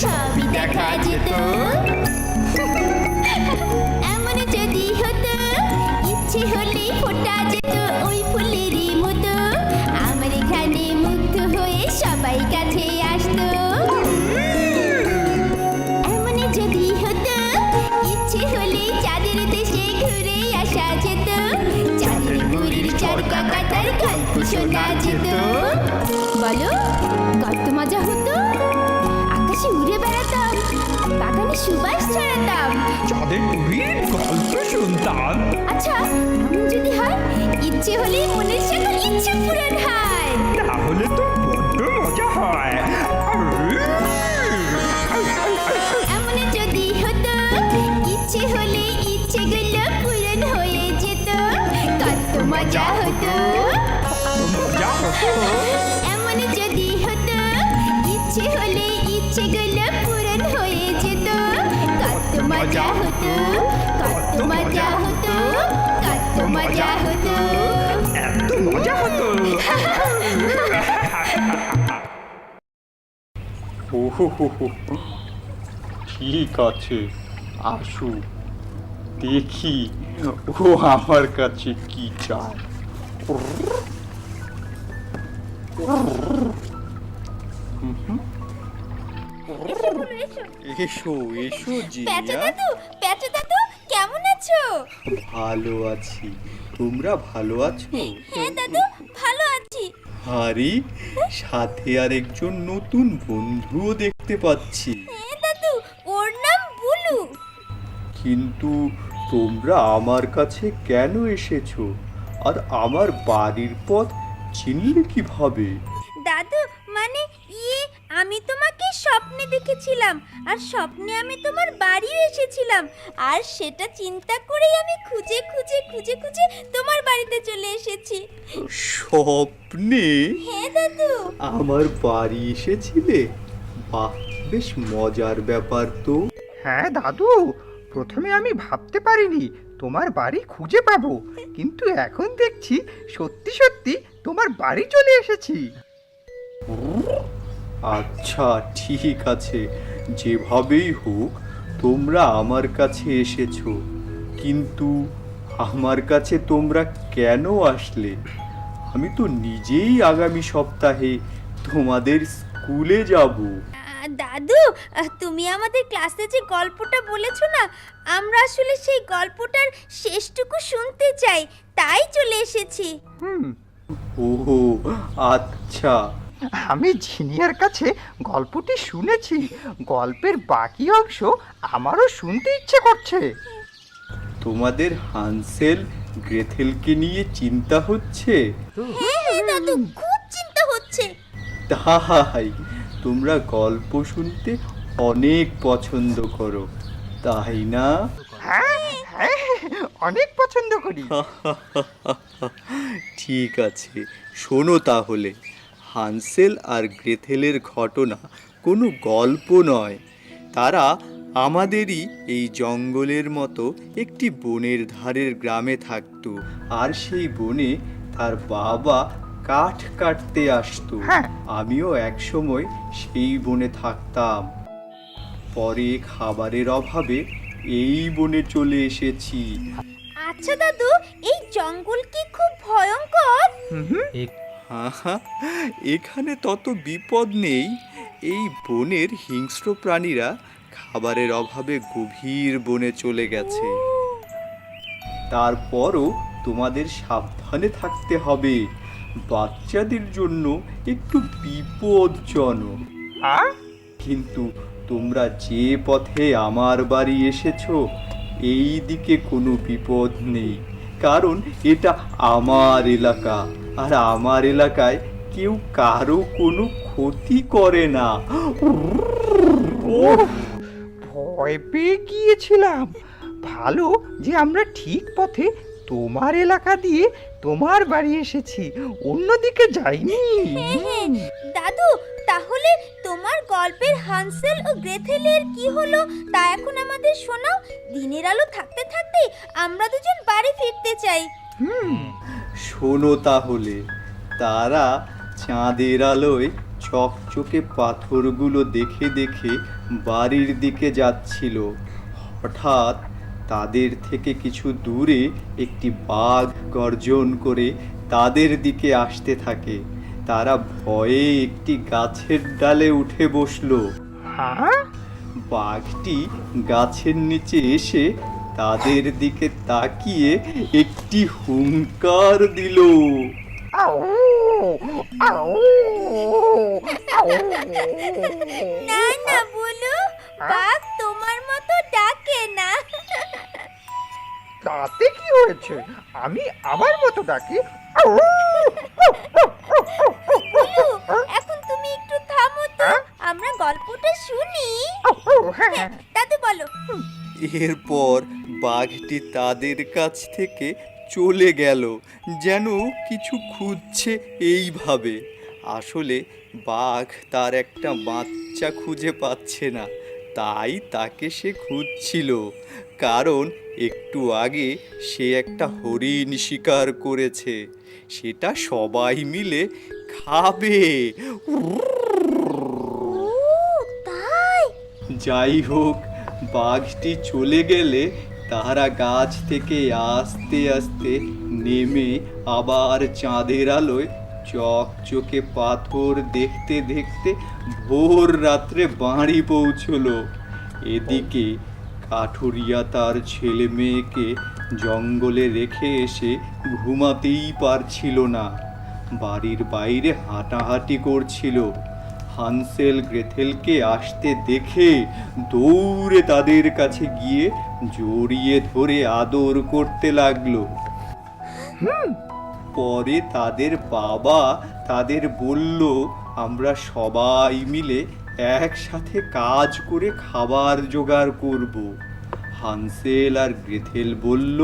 সবই দেখা যেত। এমন যদি হতো ইচ্ছে হলেই ফোটা যেত ওই ফুলেরই মতো, আমার এখানে মুগ্ধ হয়ে সবাই কাছে আসতো। এমন যদি হতো ইচ্ছে হলেই চাঁদের দেশে ঘুরে আসা যেত, চাঁদের বুড়ির চার কাকাটার গল্প শোনা যেত। বলো কত মজা হতো, আকাশে উড়ে বেড়াতাম, বাগানে সুবাস ছড়াতাম, চাঁদের বুড়ির গল্প শুনতাম। আচ্ছা এমন যদি হয় ইচ্ছে হলেই মনের সকল ইচ্ছে পূরণ হয়, তাহলে তো বড্ড মজা হয়। এমন যদি হতো ইচ্ছে হলে ইচ্ছেগুলো পূরণ হয়ে যেত, কত মজা হতো। মজা হতো। এমন যদি হতো ইচ্ছে হলে ইচ্ছেগুলো পূরণ হয়ে যেত, কত মজা হতো, কত মজা হতো, কত মজা হতো। এত মজা হতো। ঠিক আছে, আসু দেখি ও আমার কাছে কি চায়। এসো এসো প্যাচা জিনিয়া। দাদু, প্যাচা দাদু কেমন আছো? ভালো আছি, তোমরা ভালো আছো? হ্যাঁ দাদু ভালো আছি। আরে সাথে আর একজন নতুন বন্ধুও দেখতে পাচ্ছি। হ্যাঁ দাদু, ওর নাম বুলু। কিন্তু তোমরা আমার কাছে কেন এসেছো আর আমার বাড়ির পথ চিনলে কিভাবে? দাদু মানে আমি তোমাকে স্বপ্নে দেখেছিলাম, আর স্বপ্নে আমি তোমার বাড়ি এসেছিলাম, আর সেটা চিন্তা করেই আমি খুঁজে খুঁজে খুঁজে খুঁজে তোমার বাড়িতে চলে এসেছি। স্বপ্নে হ্যাঁ দাদু। আমার বাড়ি এসেছিলে? বাহ, বেশ মজার ব্যাপার তো। হ্যাঁ দাদু, প্রথমে আমি ভাবতে পারিনি তোমার বাড়ি খুঁজে পাবো, কিন্তু এখন দেখছি সত্যি সত্যি তোমার বাড়ি চলে এসেছি। আচ্ছা ঠিক আছে, যেভাবেই হোক তোমরা আমার কাছে এসেছো, কিন্তু আমার কাছে তোমরা কেন আসলে? আমি তো নিজেই আগামী সপ্তাহে তোমাদের স্কুলে যাব। দাদু তুমি আমাদের ক্লাসে যে গল্পটা বলেছো না, আমরা আসলে সেই গল্পটার শেষটুকু শুনতে চাই, তাই চলে এসেছি। ওহো আচ্ছা, আমি জিনিয়ার কাছে গল্পটি শুনেছি, গল্পের বাকি অংশ আমারও শুনতে ইচ্ছে করছে। তোমাদের হানসেল গ্রেথেলকে নিয়ে চিন্তা হচ্ছে? হ্যাঁ দাদু, খুব চিন্তা হচ্ছে। তাই তোমরা গল্প শুনতে অনেক পছন্দ করো, তাই না? হ্যাঁ হ্যাঁ, অনেক পছন্দ করি। ঠিক আছে, শোনো তাহলে। হানসেল আর গ্রেথেলের ঘটনা কোনো গল্প নয়, তারা আমাদেরই এই জঙ্গলের মতো একটি বনের ধারের গ্রামে থাকতো, আর সেই বনে তার বাবা কাঠ কাটতে আসতো। হ্যাঁ। আমিও একসময় সেই বনে থাকতাম, পরে খাবারের অভাবে এই বনে চলে এসেছি। আচ্ছা দাদু, এই জঙ্গল কি খুব ভয়ঙ্কর? হ্যাঁ, এখানে তত বিপদ নেই। এই বনের হিংস্র প্রাণীরা খাবারের অভাবে গভীর বনে চলে গেছে। তারপরও তোমাদের সাবধানে থাকতে হবে, বাচ্চাদের জন্য একটু বিপজ্জনক। কিন্তু তোমরা যে পথে আমার বাড়ি এসেছো, এই দিকে কোনো বিপদ নেই, কারণ এটা আমার এলাকা, আর আমার এলাকায় কেউ কারো কোনো ক্ষতি করে না। ভয় পেয়ে গিয়েছিলাম। ভালো যে আমরা ঠিক পথে তোমার এলাকা দিয়ে তোমার বাড়ি এসেছি, অন্যদিকে যাইনি। দাদু তাহলে তোমার গল্পের হানসেল ও গ্রেথেলের কি হলো তা এখন আমাদের শোনাও। দিনের আলো থাকতে থাকতে আমরা দুজন বাড়ি ফিরতে চাই। শোনো তাহলে, তারা চাঁদের আলোয় চকচকে পাথরগুলো দেখে দেখে বাড়ির দিকে যাচ্ছিল। হঠাৎ তাদের থেকে কিছু দূরে একটি বাঘ গর্জন করে তাদের দিকে আসতে থাকে। তারা ভয়ে একটি গাছের ডালে উঠে বসলো। হ্যাঁ, বাঘটি গাছের নিচে এসে তাদের দিকে তাকিয়ে একটি হুংকার দিল। আউ, আউ, আউ। না না বলু, বাঘ তোমার মতো ডাকে না। তাতে কি হয়েছে? আমি আমার মতো ডাকি। আউ, বলু, এখন তুমি একটু থামো তো, আমরা গল্পটা শুনি। হ্যাঁ, দাদু বলো। এরপর বাঘটি তাদের কাছ থেকে চলে গেল, যেন কিছু খুঁজছে এইভাবে। আসলে বাঘ তার একটা বাচ্চা খুঁজে পাচ্ছে না, তাই তাকে সে খুঁজছিল। কারণ একটু আগে সে একটা হরিণ শিকার করেছে, সেটা সবাই মিলে খাবে। তাই যাই হোক, বাঘটি চলে গেলে তারা গাছ থেকে আস্তে আস্তে নেমে আবার চাঁদের আলোয় চকচকে পাথর দেখতে দেখতে ভোর রাত্রে বাড়ি পৌঁছলো। এদিকে কাঠুরিয়া তার ছেলে মেয়েকে জঙ্গলে রেখে এসে ঘুমাতেই পারছিল না, বাড়ির বাইরে হাঁটাহাঁটি করছিল। হানসেল গ্রেথেলকে আসতে দেখে দৌড়ে তাদের কাছে গিয়ে জড়িয়ে ধরে আদর করতে লাগলো। পরে তাদের বাবা তাদের বলল, আমরা সবাই মিলে একসাথে কাজ করে খাবার জোগাড় করব। হানসেল আর গ্রেথেল বলল,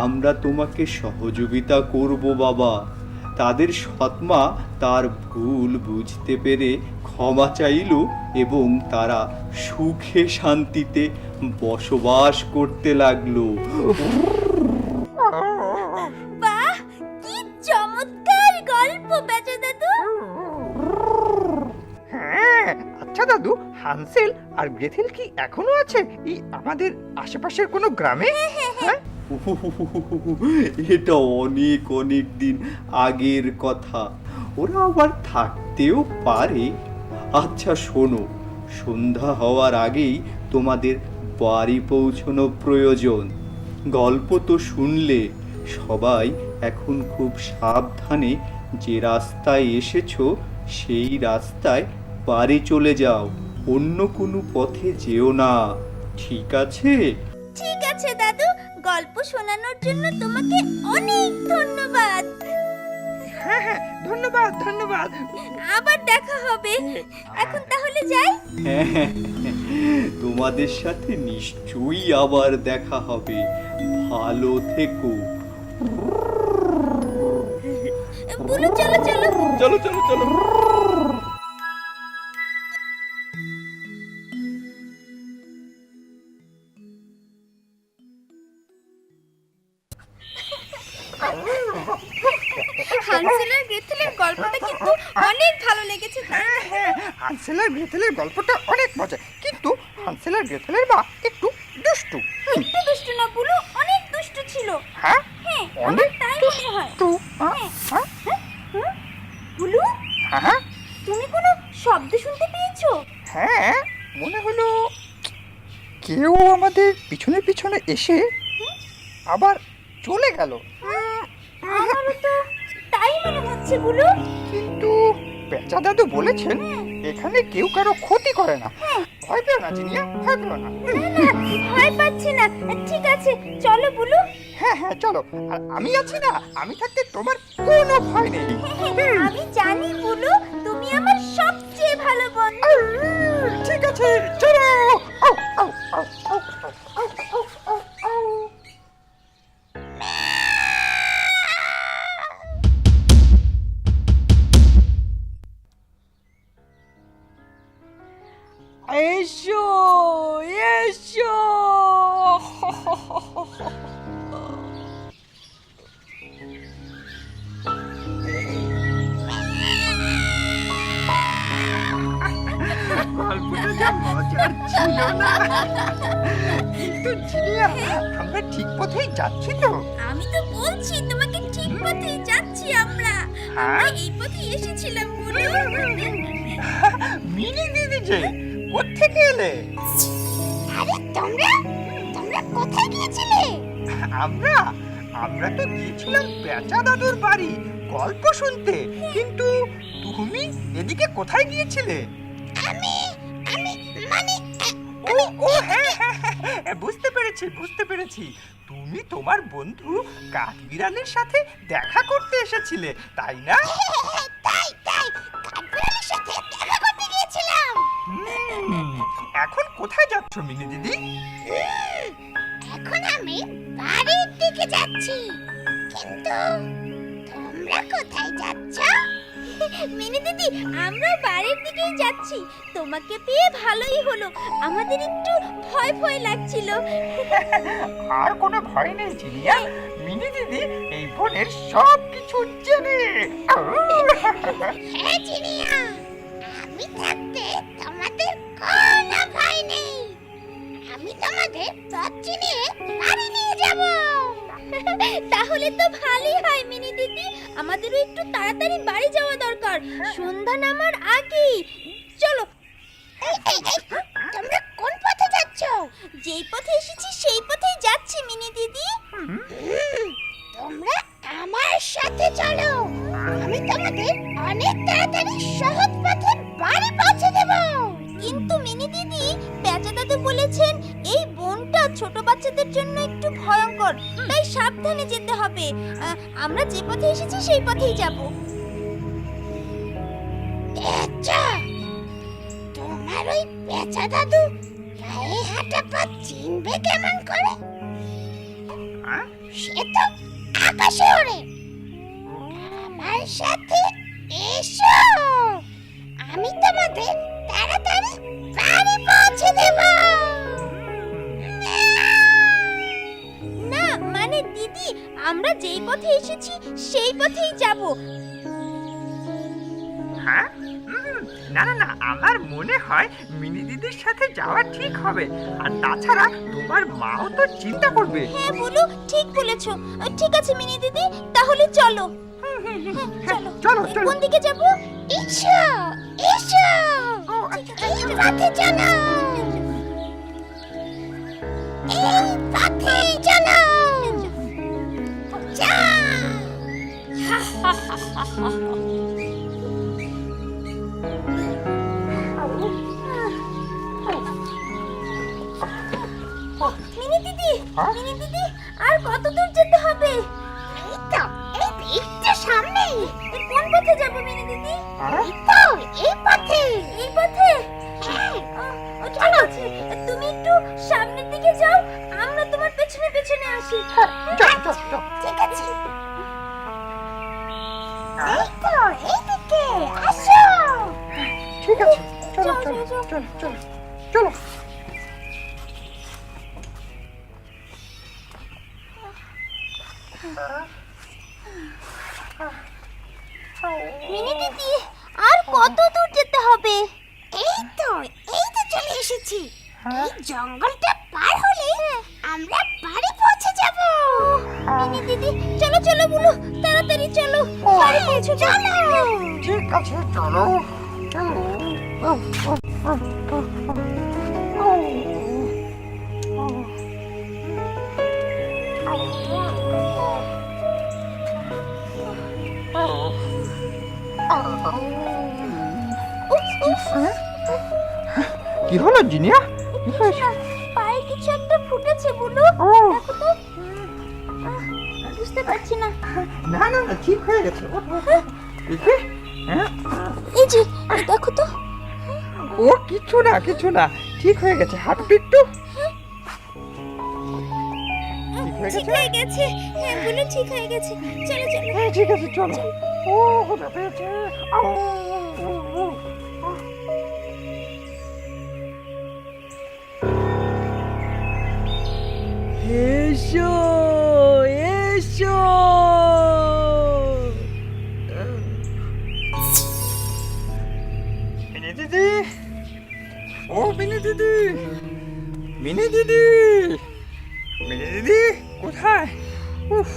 আমরা তোমাকে সহযোগিতা করব বাবা। তাদের সৎমা তার ভুল বুঝতে পেরে ক্ষমা চাইল এবং তারা সুখে শান্তিতে বসবাস করতে লাগলো। বাহ, কি চমৎকার গল্প বেচা দাদু। হ্যাঁ, আচ্ছা দাদু, হানসেল আর গ্রেথেল কি এখনো আছে এই আমাদের আশেপাশের কোনো গ্রামে? হ্যাঁ, এটা অনেক অনেক দিন আগের কথা, ওরা আবার থাকতেও পারে। আচ্ছা শোনো, সন্ধ্যা হওয়ার আগেই তোমাদের বাড়ি পৌঁছানো প্রয়োজন। গল্প তো শুনলে, সবাই এখন খুব সাবধানে যে রাস্তায় এসেছো সেই রাস্তায় বাড়ি চলে যাও, অন্য কোনো পথে যেও না, ঠিক আছে? ঠিক আছে দাদু, গল্প শোনানোর জন্য তোমাকে অনেক ধন্যবাদ। হ্যাঁ, হ্যাঁ, ধন্যবাদ ধন্যবাদ। আবার দেখা হবে, এখন তাহলে যাই। হ্যাঁ, তোমাদের সাথে নিশ্চয়ই আবার দেখা হবে। ভালো থেকো। বলু, চলো চলো। চলো চলো চলো। হানসেল আর গ্রেথেলের গল্পটা কিন্তু অনেক ভালো লেগেছে, তাই না? হ্যাঁ, হানসেল আর গ্রেথেলের গল্পটা অনেক মজা, কিন্তু হানসেল আর গ্রেথেলের মা একটু দুষ্টু। একটু দুষ্টু না বলু, অনেক দুষ্টু ছিল। হ্যাঁ, হ্যাঁ, অনেক আমার তাই মনে হয়। দুষ্টু। হ্যাঁ, বলু, হ্যাঁ, তুমি কোনো শব্দ শুনতে পেয়েছো? হ্যাঁ, মনে হলো কেউ আমাদের পিছনে পিছনে এসে আবার চলে গেল। আমারও তো তাই মনে হচ্ছে বলু। কিন্তু পেঁচা দাদু বলেছেন এখানে কেউ কারো ক্ষতি করে না। ভয় পেও না জিনিয়া, ভয় পেও না। না না, ভয় পাচ্ছি না। ঠিক আছে, চলো বলু। হ্যাঁ হ্যাঁ, চলো। আর আমি আছি না, আমি থাকতে তোমার কোনো ভয় নেই। আমি জানি বলু, তুমি আমার সবচেয়ে ভালো বন্ধু। ঠিক আছে, চলো। আউ, আউ, আউ, আউ, আউ, আউ, আউ, আউ। এসো এসো। গল্পটা যা মজার ছিল না। কিন্তু জিনিয়া, আমরা ঠিক পথেই যাচ্ছি তো? আমি তো বলছি তোমাকে ঠিক পথে যাচ্ছি আমরা। হ্যাঁ? এই পথে এসেছিলাম বলে। মিনি দিদি যে কোত্থেকে এলে? আরে তোমরা কোথায় গিয়েছিলে? আমরা আমরা তো গিয়েছিলাম পেঁচা দাদুর বাড়ি গল্প শুনতে। কিন্তু তুমি এদিকে কোথায় গিয়েছিলে? আমি মানে ও ও হ্যাঁ হ্যাঁ হ্যাঁ, বুঝতে পেরেছি তুমি তোমার বন্ধু কাঠবিড়ালের সাথে দেখা করতে এসেছিলে, তাই না? তাই কাঠবিড়ালের সাথে দেখা করতে গিয়েছিলাম। এখন কোথায় যাচ্ছ মিনি দিদি? এখন আমি বাড়ির দিকে যাচ্ছি। কিন্তু তোমরা কোথায় যাচ্ছ? মিনি দিদি, আমরা বাড়ির দিকেই যাচ্ছি। তোমাকে পেয়ে ভালোই হলো, আমাদের একটু ভয় লাগছিল। আর কোনো ভয় নেই জিনিয়া, মিনি দিদি এই বনের সব কিছু জেনে। হ্যাঁ জিনিয়া, আমি থাকতে তোমাদের কোনো ভয় নেই। আমি তোমাদের পথ চিনিয়ে বাড়ি নিয়ে যাব। তাহলে তো ভালোই হয় মিনি দিদি, আমাদেরও একটু তাড়াতাড়ি বাড়ি যাওয়া দরকার, সন্ধ্যা নামার আগেই। চলো। তোমরা কোন পথে যাচ্ছ? যেই পথে এসেছি সেই পথেই যাচ্ছি মিনি দিদি। তোমরা আমার সাথে চলো, আমি তোমাদের অনেক তাড়াতাড়ি সহজ পথে বাড়ি পৌঁছে দেব। কিন্তু মিনি দিদি, পেঁচা দাদু বলেছেন এই বনটা ছোট বাচ্চাদের জন্য একটু ভয়ঙ্কর, তাই সাবধানে যেতে হবে। আমরা যে পথে এসেছি সেই পথেই যাব। আচ্ছা, তোমার ওই পেঁচা দাদু পায়ে হাঁটা পথ চিনবে কেমন করে? সে তো আকাশে ওড়ে। আমার সাথে এসো, আমি তোমাদের তাড়াতাড়ি বাড়ি পৌঁছে দেব। না মানে দিদি, আমরা যেই পথে এসেছি সেই পথেই যাব। হ্যাঁ না আমার মনে হয় মিনি দিদির সাথে যাওয়া ঠিক হবে। আর তাছাড়া তোমার মাও তো চিন্তা করবে। হ্যাঁ বলো, ঠিক বলেছো। ঠিক আছে মিনি দিদি, তাহলে চলো। চলো কোন দিকে যাব? এসো এই পথে চলো, এই পথে চলো। যা। মিনি দিদি, আর কত দূর যেতে হবে? এই তো সামনেই। কোন পথে যাব মিনি দিদি? এই তো এই পথে। হ্যাঁ, চলো। তুমি একটু সামনের দিকে যাও, আমরা তোমার পেছনে আসি। ঠিক আছে। এই তো এইদিকে আসো। ঠিক আছে, চলো। মিনি দিদি, আর কত দূর যেতে হবে? এই তো চলে এসেছি। এই জঙ্গলটা পার হলে আমরা বাড়ি পৌঁছে যাব। মিনি দিদি, চলো বলো, তাড়াতাড়ি চলো, বাড়ি পৌঁছে চলো। ঠিক আছে, চলো। কি হলো জিনিয়া? পায়ে কিছু একটা ফুটেছে বলো। দেখো তো। বুঝতে পারছি না। না ঠিক হয়ে গেছে। এই যে দেখো তো। ও কিছু না, ঠিক হয়ে গেছে। হাঁটু একটু ঠিক হয়ে গেছে। হ্যাঁ বলো, ঠিক হয়ে গেছে। চলো হ্যাঁ ঠিক আছে, চলো। ও কোথা পেয়েছে? এসো দিদি, ও মিনি দিদি, মিনি দিদি, মিনি দিদি কোথায়? উফ,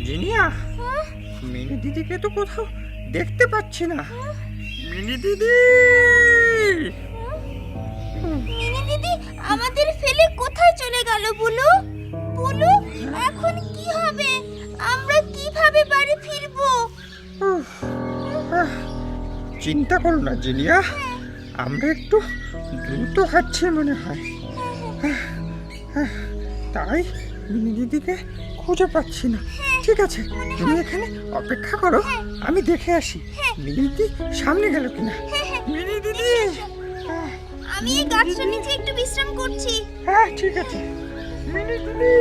জিনিয়া, মিনি দিদিকে তো কোথাও দেখতে পাচ্ছি না। মিনি দিদি, মিনি দিদি আমাদের ফেলে কোথায় চলে গেল বুলু? বুলু, এখন কি হবে? আমরা কিভাবে বাড়ি ফিরবো? উফ, চিন্তা করো না জিনিয়া, আমরা একটু দ্রুত হাঁটছি মনে হয়, তাই মিনি দিদিকে খুঁজে পাচ্ছি না। ঠিক আছে, তুমি এখানে অপেক্ষা করো, আমি দেখে আসি মিনি দিদি সামনে গেল কিনা। মিনি দিদি, আমি এই গাছটার নিচে একটু বিশ্রাম করছি। হ্যাঁ ঠিক আছে। মিনি দিদি,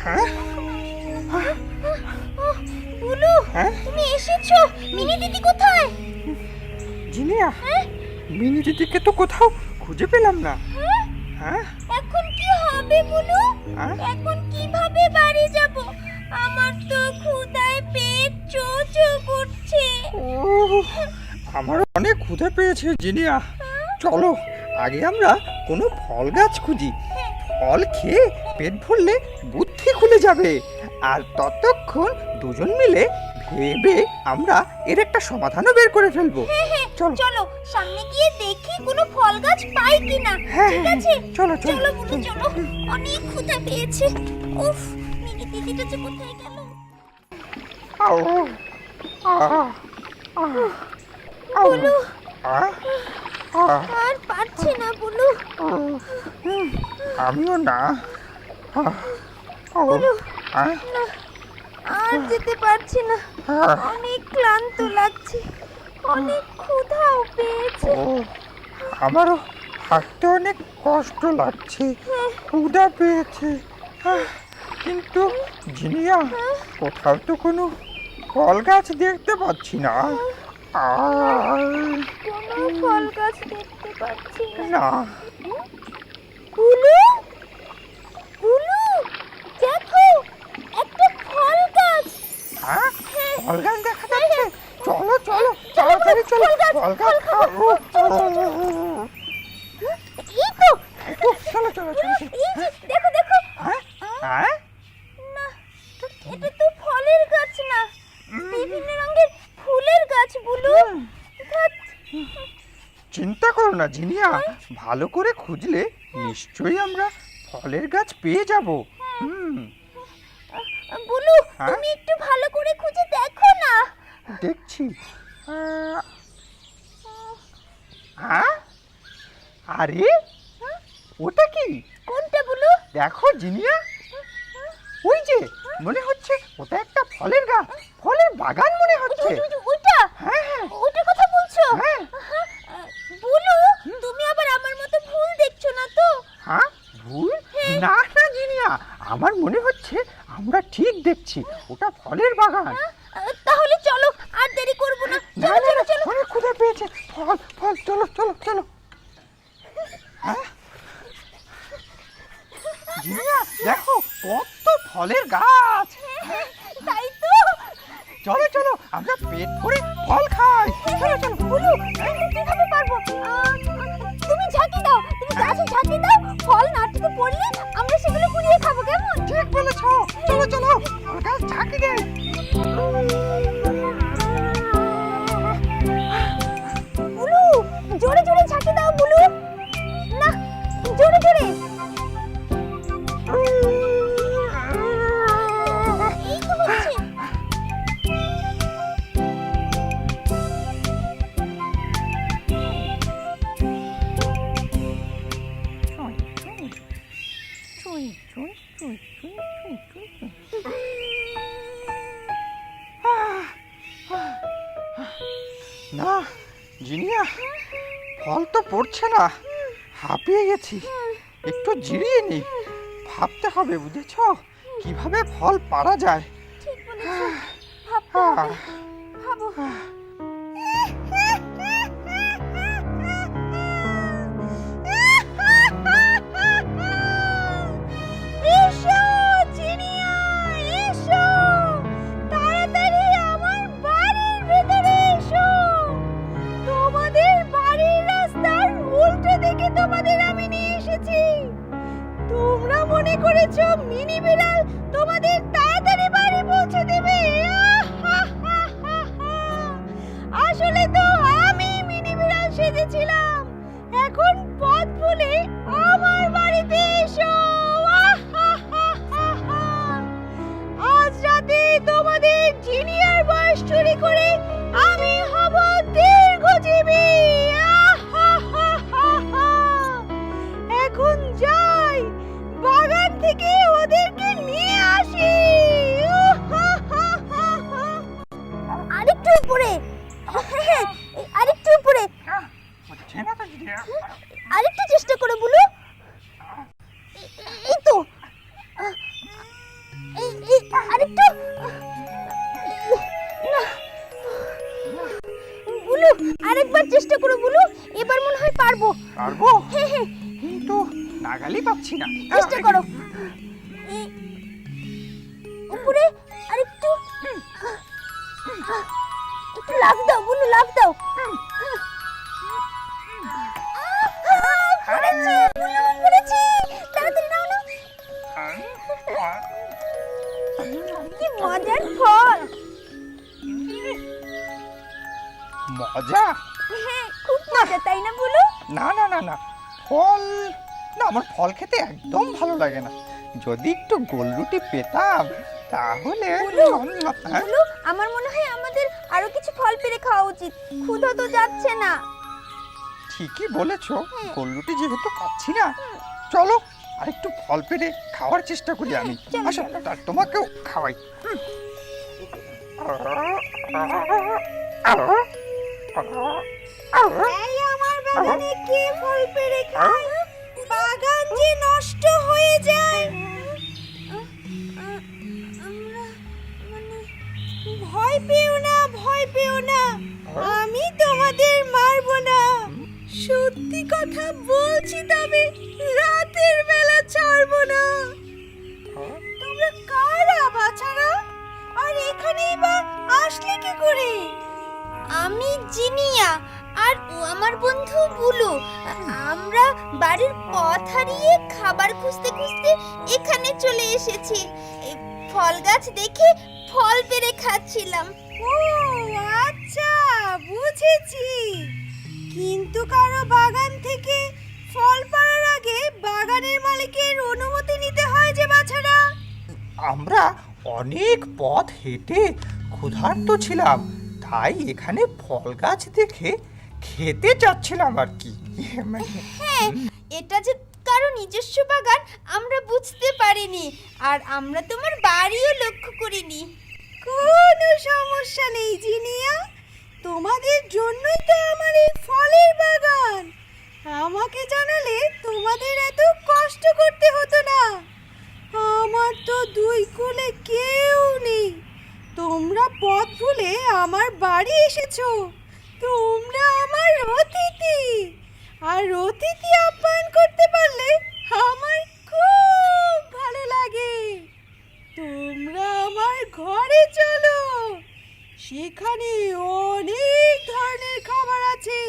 হ্যাঁ বুলু, হ্যাঁ তুমি এসেছো? মিনি দিদি কোথায়? জিনিয়া, মিনি দিদিকে তো কোথাও খুঁজে পেলাম না। হ্যাঁ এখন কি হবে বুলু? হ্যাঁ? এখন কিভাবে বাড়ি যাব? আমার তো ক্ষুধায় পেট চো চো করছে। ওহ, আমার অনেক ক্ষুধা পেয়েছে জিনিয়া। চলো আগে আমরা কোনো ফল গাছ খুঁজি, ফল খেয়ে পেট ভরলে বুদ্ধি খুলে যাবে, আর ততক্ষণ দুজন মিলে ভেবে আমরা এর একটা সমাধানও বের করে ফেলবো। চলো চলো সামনে গিয়ে দেখি কোনো ফল গাছ পাই কিনা। হ্যাঁ, ঠিক হ্যাঁ, আছে, চলো, চলো, চলো বুলু চলো। অনেক ক্ষুধা পেয়েছে। উফ, মিনি দিদিটা যে কোথায় গেল? আও, আহ, আহ, আও, বুলু, আহ, আহ, আর পারছি না বুলু। আমিও না। আহ, আও, আহ, না, আর যেতে পারছি না। আহ, অনেক ক্লান্ত লাগছে, অনেক ক্ষুধাও পেয়েছে। ও, আমারও হাঁটতে অনেক কষ্ট লাগছে, ক্ষুধা পেয়েছে। কিন্তু জিনিয়া, কোথাও তো কোনো ফল গাছ দেখতে পাচ্ছি না। আর কোনো ফল গাছ দেখতে পাচ্ছি না। না, বুলু, বুলু, দেখো একটা ফল গাছ। হ্যাঁ, ফল গাছ দেখা যাচ্ছে। চলো চলো, তাড়াতাড়ি চলো, ফল গাছ খাবো। এই তো, চলো চলো চলো চলো। এই যে, দেখো দেখো। হ্যাঁ হ্যাঁ, না, এটা তো ফলের গাছ না, বিভিন্ন রঙের ফুলের গাছ বুলু। ধ্যাৎ, চিন্তা করো না জিনিয়া, ভালো করে খুঁজলে নিশ্চয়ই আমরা ফলের গাছ পেয়ে যাব। বুলু, হ্যাঁ? তুমি একটু ভালো করে খুঁজে দেখো না। দেখছি। হ্যাঁ, আরে ওটা কি? কোনটা বুলু? দেখো জিনিয়া, ওই যে মনে হচ্ছে ওটা একটা ফলের গাছ, ফলের বাগান মনে হচ্ছে। ওইটা? হ্যাঁ হ্যাঁ ওইটার কথা বলছো? হ্যাঁ। বুলু, তুমি আবার আমার মতো ভুল দেখছো না তো? হ্যাঁ, ভুল না না জিনিয়া, আমার মনে হচ্ছে আমরা ঠিক দেখছি, ওটা ফলের বাগান। তাহলে চলো, আর দেরি করব না। না চলো না চলো চলো। অনেক ক্ষুধা পেয়েছে, ফল ফল, চলো চলো চলো। হ্যাঁ? জিনিয়া, দেখো কত ফলের গাছ। তাই তো। চলো চলো, আমরা পেট ভরে ফল খাই। চলো চলো। বুলু, কিন্তু কিভাবে পারবো? তুমি ঝাঁকি দাও, তুমি গাছে ঝাঁকি দাও, ফল নাটকে পড়লে আমরা সেগুলো কুড়িয়ে খাবো, কেমন? ঠিক বলেছো, চলো চলো, ফল গাছ ঝাঁকি দেয়। বুলু, জোরে জোরে ঝাঁকি দাও বুলু। না, জোরে জোরে। এই তো হচ্ছে। না জিনিয়া, ফল তো পড়ছে না, হাঁপিয়ে গেছি, একটু জিরিয়ে নি, ভাবতে হবে বুঝেছো। কিভাবে ফল পাড়া যায়। ঠিক বলেছো, ভাবতে হবে, ভাবো। এসো জিনিয়া, এসো তাড়াতাড়ি আমার বাড়ির ভেতরে এসো। তোমাদের বাড়ির রাস্তার উল্টো দিকে তোমাদের আমি নিয়ে এসেছি। তোমরা মনে করেছো মিনি বিড়াল তোমাদের তাড়াতাড়ি বাড়ি পৌঁছে দেবে। আসলে তো আমি মিনি বিড়াল সেজেছিলাম। এখন পথ ভুলে আমার বাড়িতে এসো। আজ রাতে তোমাদের জিনিয়ার বয়স চুরি করে আমি হব দীর্ঘজীবী। এখন যাই, বাগান থেকে ওদেরকে নিয়ে আসি। আরেকটু উপরে, আরেকটু উপরে, হচ্ছে না তো জিনিয়া। আরেকটু চেষ্টা করে বলো। এই তো, এই আরেকটু। না বলো, আরেকবার চেষ্টা করে বলো, এবার মনে হয় পারবো। পারবো? হ্যাঁ হ্যাঁ, কিন্তু নাগালই পাচ্ছি না। চেষ্টা করো। উপরে আরেকটু, একটু লাফ দাও বলো, লাফ দাও। পড়েছি বলো, পড়েছি, তাড়াতাড়ি নাও না। কি মজার ফল। মজা? হ্যাঁ, খুব মজা, তাই না বলো? না না না না, ফল না, আমার ফল খেতে একদম ভালো লাগে না। যদি একটু গোলরুটি পেতাম তাহলে। হ্যাঁ? বলো, আমার মনে হয় আমাদের আরো কিছু ফল পেড়ে খাওয়া উচিত। ক্ষুধা তো যাচ্ছে না। ঠিকই বলেছো, গোলরুটি যেহেতু পাচ্ছি না, চলো আর একটু ফল পেড়ে খাওয়ার চেষ্টা করি আমি। চলো, আসো, চলো। তার তোমাকেও খাওয়াই। এই আমার বাগানে কে ফল পেড়ে খায়? বাগান যে নষ্ট হয়ে যায়। আমরা মানে, ভয় পেও না, ভয় পেও না, আমি তোমাদের মারবো না। সত্যি কথা বলছি, তবে রাতের বেলা ছাড়বো না। তোমরা কারা বাছারা? আর এখানেই বা আসলে কি করে? আমি জিনিয়া, আর ও আমার বন্ধু বুলু। আমরা বাড়ির পথ হারিয়ে খাবার খুঁজতে খুঁজতে এখানে চলে এসেছি। ফল গাছ দেখে ফল পেড়ে খাচ্ছিলাম। ও আচ্ছা, বুঝেছি। কিন্তু কারো বাগান থেকে ফল পাড়ার আগে বাগানের মালিকের অনুমতি নিতে হয় যে বাছারা। আমরা অনেক পথ হেঁটে ক্ষুধার্ত ছিলাম, তাই এখানে ফল গাছ দেখে খেতে চাচ্ছিলাম আর কি। হ্যাঁ, এটা যে কারো নিজস্ব বাগান আমরা বুঝতে পারিনি, আর আমরা তোমার বাড়িও লক্ষ্য করিনি। কোনো সমস্যা নেই জিনিয়া, তোমাদের জন্যই তো আমার এই ফলের বাগান। আমাকে জানালে তোমাদের এত কষ্ট করতে হতো না। আমার তো দুই কুলে কেউ নেই। তোমরা পথ ভুলে আমার বাড়ি এসেছো। তোমরা আমার অতিথি, আর অতিথি আপ্যায়ন করতে পারলে আমার খুব ভালো লাগে। তোমরা আমার ঘরে চলো, সেখানে অনেক ধরনের খাবার আছে।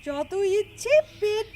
যত ইচ্ছে পেট